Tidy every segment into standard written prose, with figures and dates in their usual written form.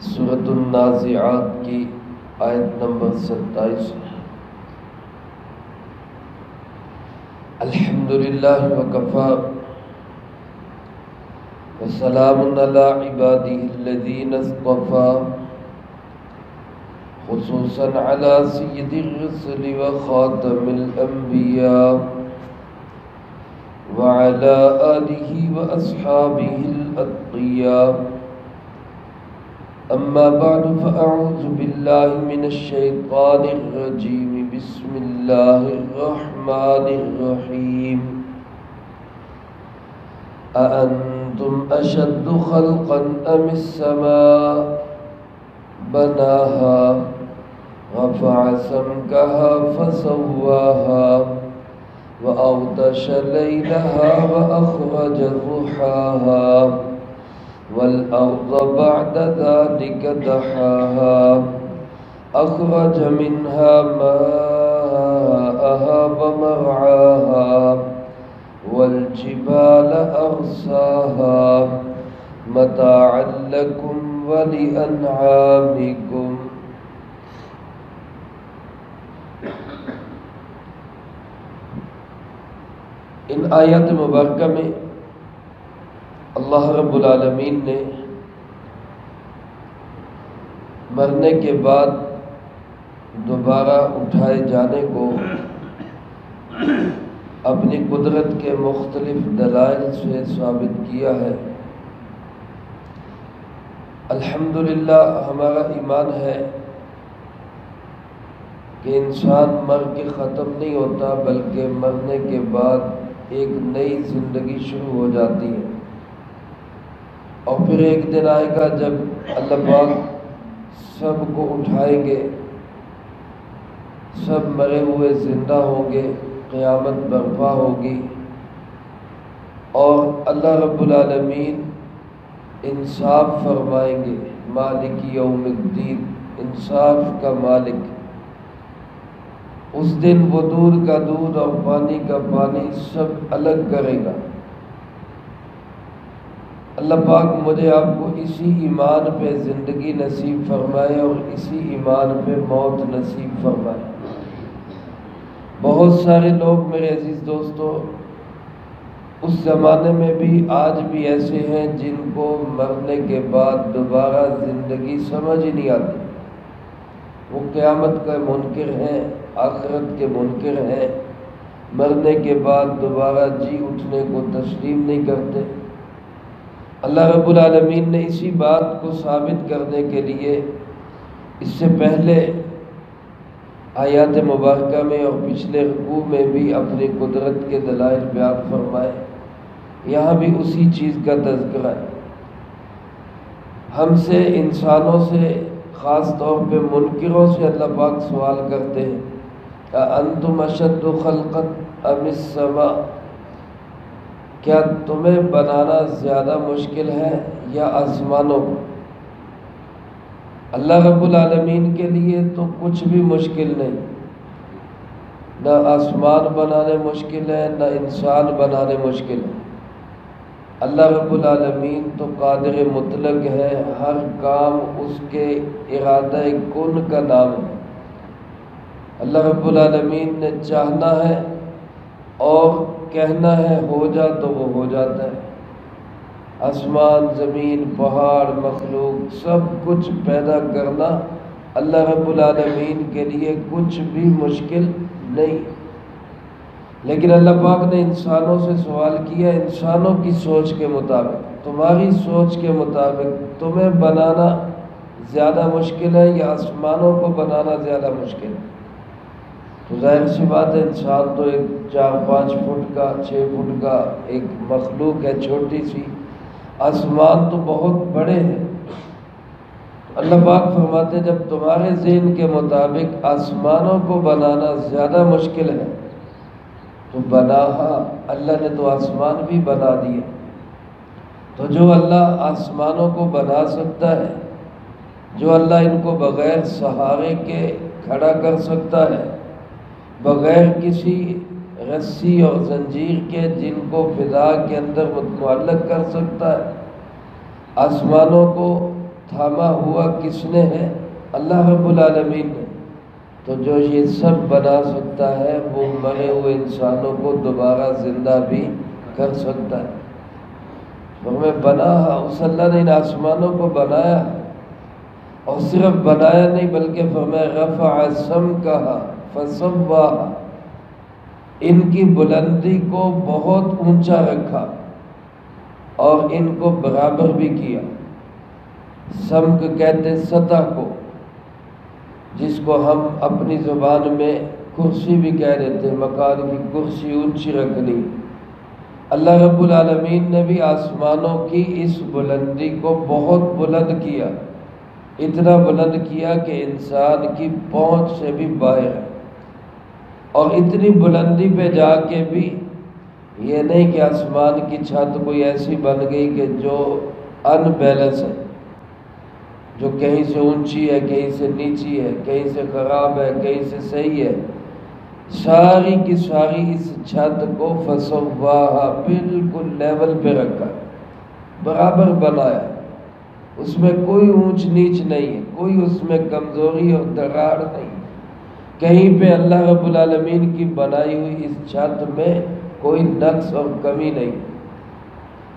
سورۃ النازعات کی آیت نمبر 27 الحمدللہ وکفی وسلام علی عبادہ الذین اصطفی خصوصا علی سید الرسل وخاتم الانبیاء وعلى آلہ واصحابہ الاتقیاء اما بعد فاعوذ باللہ من الشیطان الرجیم بسم اللہ الرحمن الرحیم اانتم اشد خلقا ام السماء بناها رفع سمكها فسواها وأغطش ليلها وأخرج ضحاها والأرض بعد ذلك دحاها أخرج منها ماءها ومرعاها والجبال أرساها متاعا لكم ولأنعامكم. ان آیات مبارکہ میں اللہ رب العالمین نے مرنے کے بعد دوبارہ اٹھائے جانے کو اپنی قدرت کے مختلف دلائل سے ثابت کیا ہے. الحمدللہ ہمارا ایمان ہے کہ انسان مر کے ختم نہیں ہوتا، بلکہ مرنے کے بعد ایک نئی زندگی شروع ہو جاتی ہے. اور پھر ایک دن آئے گا جب اللہ پاک سب کو اٹھائیں گے، سب مرے ہوئے زندہ ہوں گے، قیامت برپا ہوگی اور اللہ رب العالمین انصاف فرمائیں گے. مالک یوم الدین، انصاف کا مالک. اس دن وہ دودھ کا دودھ اور پانی کا پانی سب الگ کرے گا. اللہ پاک مجھے آپ کو اسی ایمان پہ زندگی نصیب فرمائے اور اسی ایمان پہ موت نصیب فرمائے. بہت سارے لوگ میرے عزیز دوستو اس زمانے میں بھی آج بھی ایسے ہیں جن کو مرنے کے بعد دوبارہ زندگی سمجھ ہی نہیں آتی. وہ قیامت کا منکر ہیں، آخرت کے منکر ہیں، مرنے کے بعد دوبارہ جی اٹھنے کو تسلیم نہیں کرتے. اللہ رب العالمین نے اسی بات کو ثابت کرنے کے لیے اس سے پہلے آیات مبارکہ میں اور پچھلے رکوع میں بھی اپنی قدرت کے دلائل بیان فرمائے. یہاں بھی اسی چیز کا تذکرہ ہے. ہم سے، انسانوں سے، خاص طور پہ منکروں سے اللہ پاک سوال کرتے ہیں انتم اشد خلقا ام السماء، کیا تمہیں بنانا زیادہ مشکل ہے یا آسمانوں کو؟ اللہ رب العالمین کے لیے تو کچھ بھی مشکل نہیں، نہ آسمان بنانے مشکل ہے نہ انسان بنانے مشکل ہے. اللہ رب العالمین تو قادر مطلق ہے، ہر کام اس کے ارادہ کن کا نام ہے. اللہ رب العالمین نے چاہنا ہے اور کہنا ہے ہو جا تو وہ ہو جاتا ہے. آسمان، زمین، پہاڑ، مخلوق سب کچھ پیدا کرنا اللہ رب العالمین کے لیے کچھ بھی مشکل نہیں. لیکن اللہ پاک نے انسانوں سے سوال کیا، انسانوں کی سوچ کے مطابق، تمہاری سوچ کے مطابق تمہیں بنانا زیادہ مشکل ہے یا آسمانوں کو بنانا زیادہ مشکل ہے؟ تو ظاہر سی بات ہے، انسان تو ایک 4-5 فٹ کا، 6 فٹ کا ایک مخلوق ہے، چھوٹی سی. آسمان تو بہت بڑے ہیں. اللہ پاک فرماتے ہیں جب تمہارے ذہن کے مطابق آسمانوں کو بنانا زیادہ مشکل ہے تو بناہا، اللہ نے تو آسمان بھی بنا دیے. تو جو اللہ آسمانوں کو بنا سکتا ہے، جو اللہ ان کو بغیر سہارے کے کھڑا کر سکتا ہے، بغیر کسی رسی اور زنجیر کے جن کو فضا کے اندر معلق کر سکتا ہے، آسمانوں کو تھاما ہوا کس نے ہے؟ اللہ رب العالمین نے۔ تو جو یہ سب بنا سکتا ہے وہ مرے ہوئے انسانوں کو دوبارہ زندہ بھی کر سکتا ہے۔ ہمیں بنا اس اللہ نے ان آسمانوں کو بنایا، اور صرف بنایا نہیں بلکہ فرمایا رفع سمکہا فسواہا، ان کی بلندی کو بہت اونچا رکھا اور ان کو برابر بھی کیا۔ سمک کہتے سطح کو، جس کو ہم اپنی زبان میں کرسی بھی کہہ دیتے ہیں، مکان کی کرسی اونچی رکھنی۔ اللہ رب العالمین نے بھی آسمانوں کی اس بلندی کو بہت بلند کیا، اتنا بلند کیا کہ انسان کی پہنچ سے بھی باہر ہے۔ اور اتنی بلندی پہ جا کے بھی یہ نہیں کہ آسمان کی چھت کوئی ایسی بن گئی کہ جو ان بیلنس ہے، جو کہیں سے اونچی ہے، کہیں سے نیچی ہے، کہیں سے خراب ہے، کہیں سے صحیح ہے۔ ساری کی ساری اس چھت کو فسواہا، بالکل لیول پہ رکھا، برابر بنایا، اس میں کوئی اونچ نیچ نہیں ہے، کوئی اس میں کمزوری اور دراڑ نہیں، کہیں پہ اللہ رب العالمین کی بنائی ہوئی اس چھت میں کوئی نقص اور کمی نہیں۔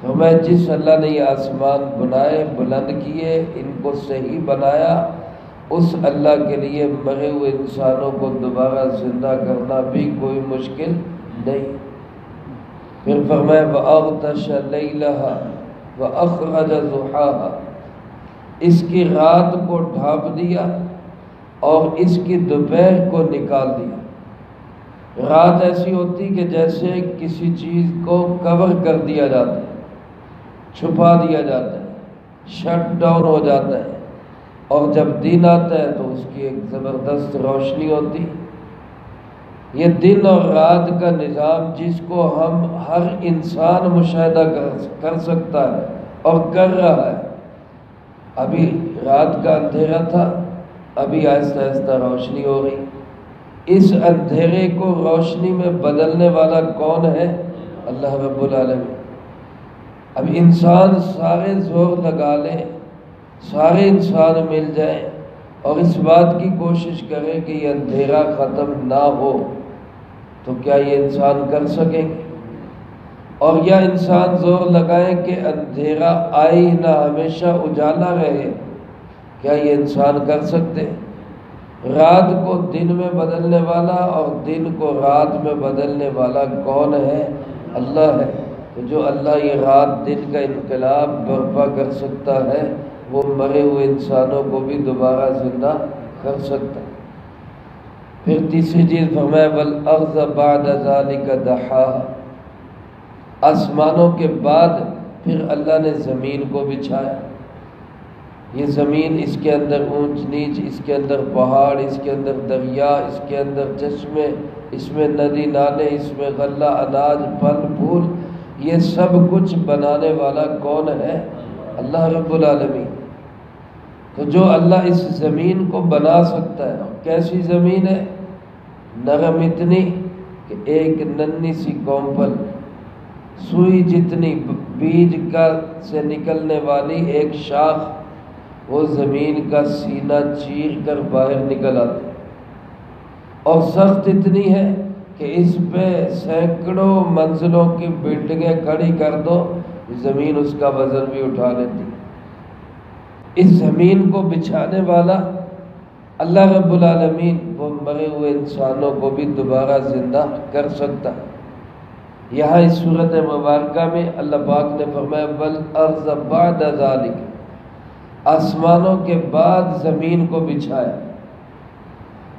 ہمیں جس اللہ نے یہ آسمان بنائے، بلند کیے، ان کو صحیح بنایا، اس اللہ کے لیے مرے ہوئے انسانوں کو دوبارہ زندہ کرنا بھی کوئی مشکل نہیں۔ پھر فرمایا وَأَغْطَشَ لَيْلَهَا وَأَخْرَجَ ضُحَاهَا، اس کی رات کو ڈھانپ دیا اور اس کی دوپہر کو نکال دیا۔ رات ایسی ہوتی کہ جیسے کسی چیز کو کور کر دیا جاتا ہے، چھپا دیا جاتا ہے، شٹ ڈاؤن ہو جاتا ہے، اور جب دن آتا ہے تو اس کی ایک زبردست روشنی ہوتی۔ یہ دن اور رات کا نظام جس کو ہم ہر انسان مشاہدہ کر سکتا ہے اور کر رہا ہے۔ ابھی رات کا اندھیرا تھا، ابھی آہستہ آہستہ روشنی ہو رہی۔ اس اندھیرے کو روشنی میں بدلنے والا کون ہے؟ اللہ رب العالمین۔ اب انسان سارے زور لگا لیں، سارے انسان مل جائیں اور اس بات کی کوشش کریں کہ یہ اندھیرا ختم نہ ہو، تو کیا یہ انسان کر سکیں گے؟ اور یا انسان زور لگائیں کہ اندھیرا آئے ہی نہ، ہمیشہ اجالا رہے، کیا یہ انسان کر سکتے؟ رات کو دن میں بدلنے والا اور دن کو رات میں بدلنے والا کون ہے؟ اللہ ہے۔ تو جو اللہ یہ رات دن کا انقلاب برپا کر سکتا ہے، وہ مرے ہوئے انسانوں کو بھی دوبارہ زندہ کر سکتا ہے۔ پھر تیسری چیز فرمایا وَالْأَرْضَ بَعْدَ ذَلِكَ دَحَاهَا، آسمانوں کے بعد پھر اللہ نے زمین کو بچھایا۔ یہ زمین، اس کے اندر اونچ نیچ، اس کے اندر پہاڑ، اس کے اندر دریا، اس کے اندر چشمے، اس میں ندی نالے، اس میں غلہ اناج پھل پھول، یہ سب کچھ بنانے والا کون ہے؟ اللہ رب العالمین۔ تو جو اللہ اس زمین کو بنا سکتا ہے، کیسی زمین ہے؟ نرم اتنی کہ ایک ننھی سی کومپل، سوئی جتنی، بیج کا سے نکلنے والی ایک شاخ، وہ زمین کا سینہ چیر کر باہر نکل آتی، اور سخت اتنی ہے کہ اس پہ سینکڑوں منزلوں کی بلڈنگیں کھڑی کر دو، زمین اس کا وزن بھی اٹھا لیتی۔ اس زمین کو بچھانے والا اللہ رب العالمین، وہ مرے ہوئے انسانوں کو بھی دوبارہ زندہ کر سکتا ہے۔ یہاں اس صورت مبارکہ میں اللہ پاک نے فرمایا وَالْأَرْضَ بَعْدَ ذَلِكَ، آسمانوں کے بعد زمین کو بچھایا۔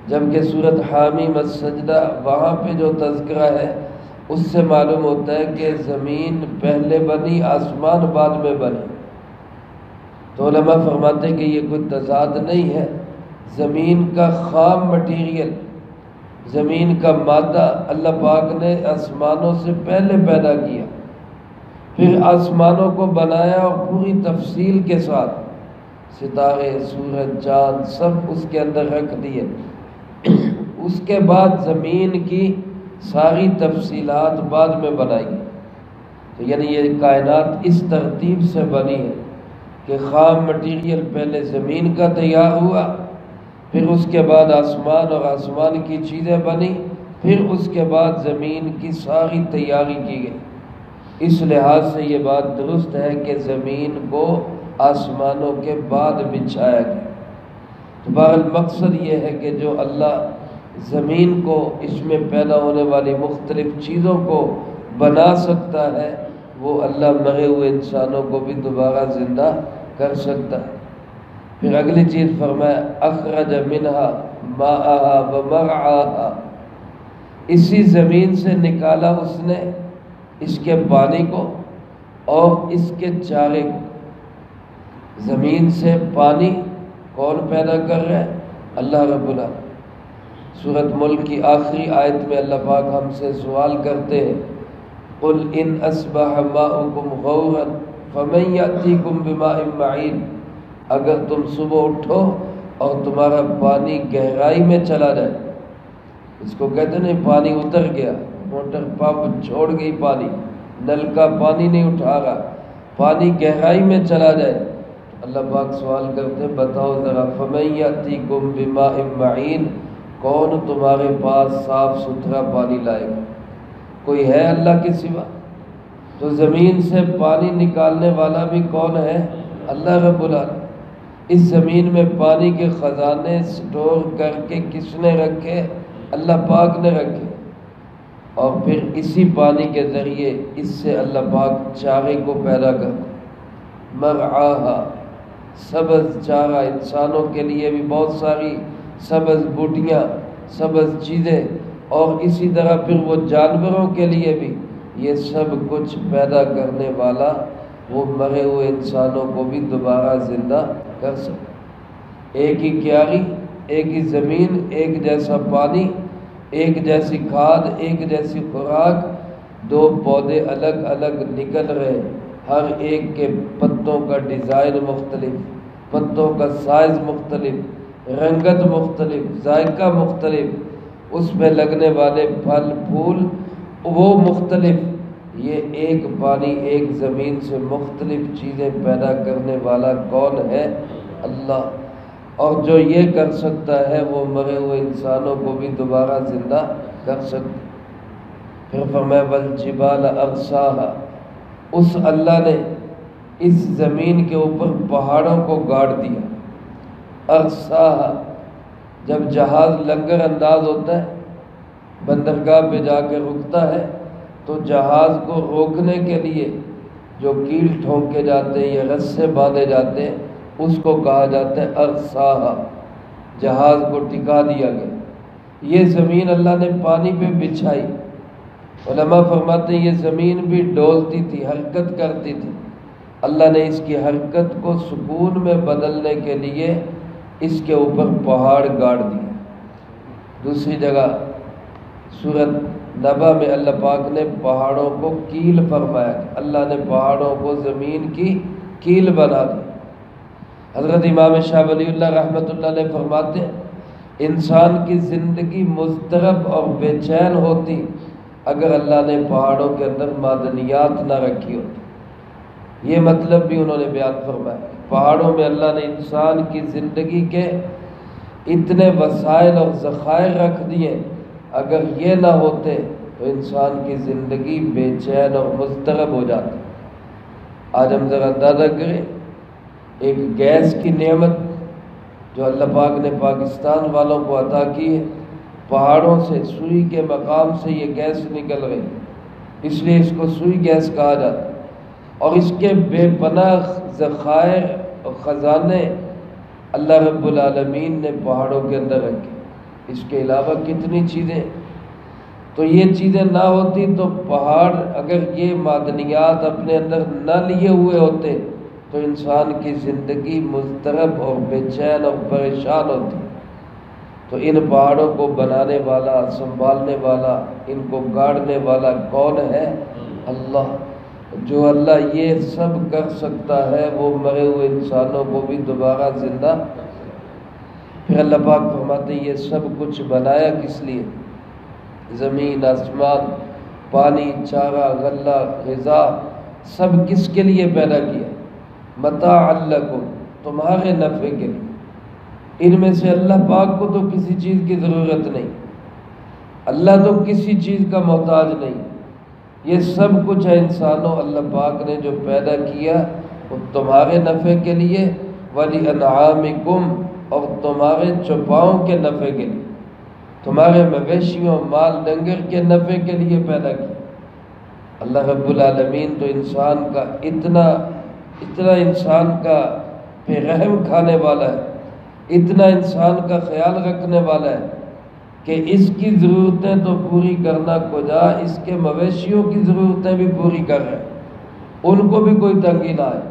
جبکہ سورۃ حامیم السجدہ، وہاں پہ جو تذکرہ ہے اس سے معلوم ہوتا ہے کہ زمین پہلے بنی، آسمان بعد میں بنے۔ تو علماء فرماتے ہیں کہ یہ کوئی تضاد نہیں ہے۔ زمین کا خام مٹیریل، زمین کا مادہ اللہ پاک نے آسمانوں سے پہلے پیدا کیا، پھر آسمانوں کو بنایا اور پوری تفصیل کے ساتھ ستارے، سورج، چاند سب اس کے اندر رکھ دیے۔ اس کے بعد زمین کی ساری تفصیلات بعد میں بنائی۔ تو یعنی یہ کائنات اس ترتیب سے بنی ہے کہ خام مٹیریل پہلے زمین کا تیار ہوا، پھر اس کے بعد آسمان اور آسمان کی چیزیں بنی، پھر اس کے بعد زمین کی ساری تیاری کی گئی۔ اس لحاظ سے یہ بات درست ہے کہ زمین کو آسمانوں کے بعد بچھایا گیا۔ تو بہرحال مقصد یہ ہے کہ جو اللہ زمین کو، اس میں پیدا ہونے والی مختلف چیزوں کو بنا سکتا ہے، وہ اللہ مرے ہوئے انسانوں کو بھی دوبارہ زندہ کر سکتا ہے۔ پھر اگلی چیز فرمایا اخرج منہا ماءہا ومرعاہا، اسی زمین سے نکالا اس نے اس کے پانی کو اور اس کے چارے کو۔ زمین سے پانی کون پیدا کر رہا ہے؟ اللہ رب العالمین۔ سورۃ ملک کی آخری آیت میں اللہ پاک ہم سے سوال کرتے ہیں قل ان اصبح ماؤکم غورا فمن یأتیکم بماء معین، اگر تم صبح اٹھو اور تمہارا پانی گہرائی میں چلا جائے، اس کو کہتے نہیں پانی اتر گیا، موٹر پمپ چھوڑ گئی پانی، نل کا پانی نہیں اٹھا رہا، پانی گہرائی میں چلا جائے، اللہ پاک سوال کرتے ہیں بتاؤ ذرا فمن یأتیکم بماء معین، کون تمہارے پاس صاف ستھرا پانی لائے گا؟ کوئی ہے اللہ کے سوا؟ تو زمین سے پانی نکالنے والا بھی کون ہے؟ اللہ رب العالمین۔ اس زمین میں پانی کے خزانے سٹور کر کے کس نے رکھے؟ اللہ پاک نے رکھے، اور پھر اسی پانی کے ذریعے اس سے اللہ پاک چارے کو پیدا کرتے۔ مرعاہا، سبز چارہ، انسانوں کے لیے بھی بہت ساری سبز بوٹیاں، سبز چیزیں، اور اسی طرح پھر وہ جانوروں کے لیے بھی یہ سب کچھ پیدا کرنے والا وہ مرے ہوئے انسانوں کو بھی دوبارہ زندہ کر سکے۔ ایک ہی کیاری، ایک ہی زمین، ایک جیسا پانی، ایک جیسی کھاد، ایک جیسی خوراک، دو پودے الگ الگ نکل رہے، ہر ایک کے پتوں کا ڈیزائن مختلف، پتوں کا سائز مختلف، رنگت مختلف، ذائقہ مختلف، اس میں لگنے والے پھل پھول وہ مختلف۔ یہ ایک پانی، ایک زمین سے مختلف چیزیں پیدا کرنے والا کون ہے؟ اللہ۔ اور جو یہ کر سکتا ہے وہ مرے ہوئے انسانوں کو بھی دوبارہ زندہ کر سکتا۔ پھر فرمایا والجبال ارساہا، اس اللہ نے اس زمین کے اوپر پہاڑوں کو گاڑ دیا۔ ارساہا، جب جہاز لنگر انداز ہوتا ہے، بندرگاہ پہ جا کے رکتا ہے، تو جہاز کو روکنے کے لیے جو کیل ٹھونکے جاتے ہیں یا رسے باندھے جاتے ہیں، اس کو کہا جاتا ہے ارساہا، جہاز کو ٹکا دیا گیا۔ یہ زمین اللہ نے پانی پہ بچھائی۔ علماء فرماتے ہیں یہ زمین بھی ڈولتی تھی، حرکت کرتی تھی، اللہ نے اس کی حرکت کو سکون میں بدلنے کے لیے اس کے اوپر پہاڑ گاڑ دیے۔ دوسری جگہ سورۃ نبا میں اللہ پاک نے پہاڑوں کو کیل فرمایا، اللہ نے پہاڑوں کو زمین کی کیل بنا دی۔ حضرت امام شاہ ولی اللہ رحمۃ اللہ علیہ فرماتے ہیں انسان کی زندگی مضطرب اور بے چین ہوتی اگر اللہ نے پہاڑوں کے اندر معدنیات نہ رکھی ہوتی۔ یہ مطلب بھی انہوں نے بیان فرمایا، پہاڑوں میں اللہ نے انسان کی زندگی کے اتنے وسائل اور ذخائر رکھ دیے، اگر یہ نہ ہوتے تو انسان کی زندگی بے چین اور مضطرب ہو جاتی۔ آج ہم ذرا اندازہ کریں، ایک گیس کی نعمت جو اللہ پاک نے پاکستان والوں کو عطا کی ہے، پہاڑوں سے سوئی کے مقام سے یہ گیس نکل رہی، اس لیے اس کو سوئی گیس کہا جاتا ہے، اور اس کے بے پناہ ذخائر اور خزانے اللہ رب العالمین نے پہاڑوں کے اندر رکھے۔ اس کے علاوہ کتنی چیزیں، تو یہ چیزیں نہ ہوتی تو پہاڑ اگر یہ معدنیات اپنے اندر نہ لیے ہوئے ہوتے تو انسان کی زندگی مضطرب اور بے چین اور پریشان ہوتی۔ تو ان پہاڑوں کو بنانے والا، سنبھالنے والا، ان کو گاڑنے والا کون ہے؟ اللہ۔ جو اللہ یہ سب کر سکتا ہے وہ مرے ہوئے انسانوں کو بھی دوبارہ زندہ۔ پھر اللہ پاک فرماتے ہیں یہ سب کچھ بنایا کس لیے؟ زمین، آسمان، پانی، چارہ، غلہ، غذا، سب کس کے لیے پیدا کیا؟ متاع لکم، تمہارے نفع کے لیے۔ ان میں سے اللہ پاک کو تو کسی چیز کی ضرورت نہیں، اللہ تو کسی چیز کا محتاج نہیں، یہ سب کچھ ہے انسانوں اللہ پاک نے جو پیدا کیا وہ تمہارے نفع کے لیے، وَلِأَنْعَامِكُمْ، اور تمہارے چوپاؤں کے نفع کے لیے، تمہارے مویشیوں مال ڈنگر کے نفع کے لیے پیدا کیا۔ اللہ رب العالمین تو انسان کا اتنا انسان کا بے رحم کھانے والا ہے، اتنا انسان کا خیال رکھنے والا ہے کہ اس کی ضرورتیں تو پوری کرنا کجا، اس کے مویشیوں کی ضرورتیں بھی پوری کر رہے ہیں، ان کو بھی کوئی تنگی نہ آئے۔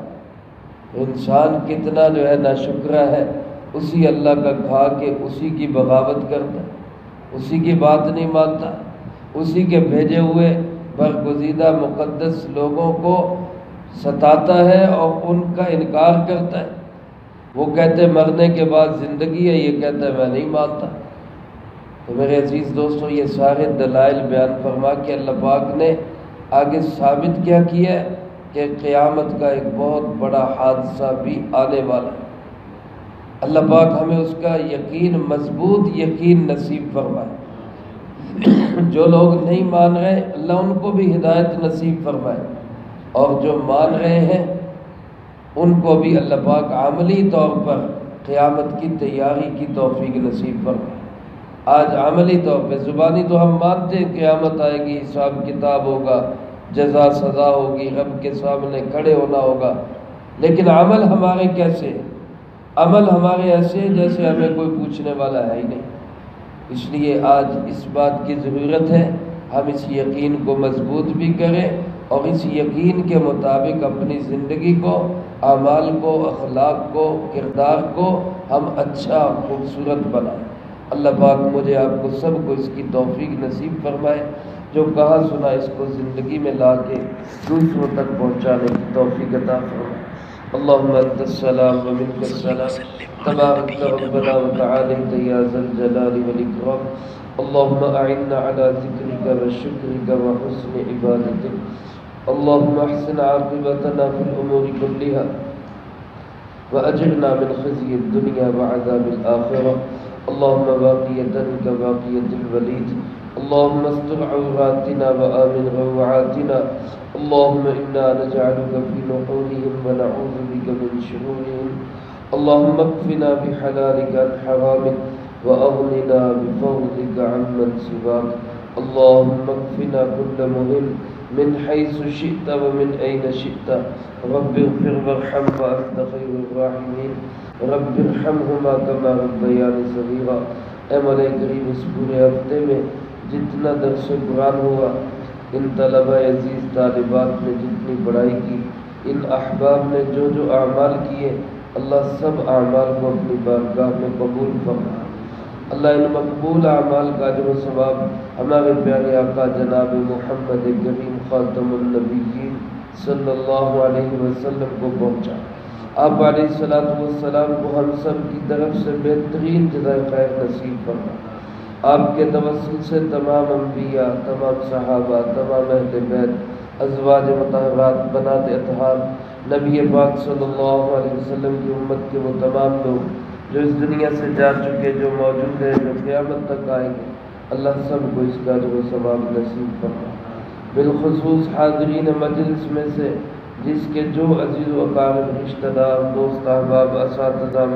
انسان کتنا جو ہے ناشکرا ہے، اسی اللہ کا کھا کے اسی کی بغاوت کرتا ہے، اسی کی بات نہیں مانتا، اسی کے بھیجے ہوئے برگزیدہ مقدس لوگوں کو ستاتا ہے اور ان کا انکار کرتا ہے۔ وہ کہتے مرنے کے بعد زندگی ہے، یہ کہتا ہے میں نہیں مانتا۔ تو میرے عزیز دوستو، یہ سارے دلائل بیان فرما کے اللہ پاک نے آگے ثابت کیا ہے کہ قیامت کا ایک بہت بڑا حادثہ بھی آنے والا ہے۔ اللہ پاک ہمیں اس کا یقین، مضبوط یقین نصیب فرمائے۔ جو لوگ نہیں مان رہے اللہ ان کو بھی ہدایت نصیب فرمائے، اور جو مان رہے ہیں ان کو بھی اللہ پاک عملی طور پر قیامت کی تیاری کی توفیق نصیب فرمائے۔ آج عملی طور پہ زبانی تو ہم مانتے ہیں قیامت آئے گی، حساب کتاب ہوگا، جزا سزا ہوگی، رب کے سامنے کھڑے ہونا ہوگا، لیکن عمل ہمارے کیسے؟ عمل ہمارے ایسے جیسے ہمیں کوئی پوچھنے والا ہے ہی نہیں۔ اس لیے آج اس بات کی ضرورت ہے ہم اس یقین کو مضبوط بھی کریں اور اس یقین کے مطابق اپنی زندگی کو، اعمال کو، اخلاق کو، کردار کو ہم اچھا خوبصورت بنائیں۔ اللہ پاک مجھے آپ کو سب کو اس کی توفیق نصیب فرمائے، جو کہا سنا اس کو زندگی میں لا کے دوسروں تک پہنچانے کی توفیق عطا فرمائے۔ اللہم انت السلام و منک السلام، تبارک ربنا و تعالیت یا ذا الجلال والاکرام۔ اللہم اعنا علی ذکرک و شکرک و حسن عبادتک۔ اللہم احسن عاقبتنا فی الامور کلہا واجرنا من خزی الدنیا وعذاب الآخرہ۔ اللہم باقیتا کباقیت الولید، اللہم استر عوراتنا وآمن روعاتنا۔ اللہم انا نجعلک فی نحورہم ونعوذ بک من شرورہم۔ اللہم اکفنا بحلالک عن حرامک واغننا بفضلک عمن سواک۔ اللہم اکفنا کل مہم من حیث شئت ومن این شئت۔ رب اغفر وارحم وانت خیر الراحمین۔ رب ارحمہما کما ربیانی صغیرا۔ اے مولا کریم، اس پورے ہفتے میں جتنا درس قرآن ہوا، ان طلبہ عزیز طالبات نے جتنی پڑھائی کی، ان احباب نے جو جو اعمال کیے، اللہ سب اعمال کو اپنی بارگاہ میں قبول فرما۔ اللہ ان مقبول اعمال کا اجر و ثواب ہمارے پیارے آقا جناب محمد کریم خاتم النبیین صلی اللہ علیہ وسلم کو پہنچا۔ آپ علیہ السلام کو ہم سب کی طرف سے بہترین جزائے خیر نصیب فرما۔ آپ کے توسل سے تمام انبیاء، تمام صحابہ، تمام اہل بیت، ازواج مطہرات، بنات اطہار، نبی پاک صلی اللہ علیہ وسلم کی امت کے وہ تمام لوگ جو اس دنیا سے جا چکے، جو موجود ہیں، جو قیامت تک آئیں گے، اللہ سب کو اس کا اجر و ثواب نصیب فرما۔ بالخصوص حاضرین مجلس میں سے جس کے جو عزیز و اقارب، رشتہ دار، دوست، احباب، اساتذہ میں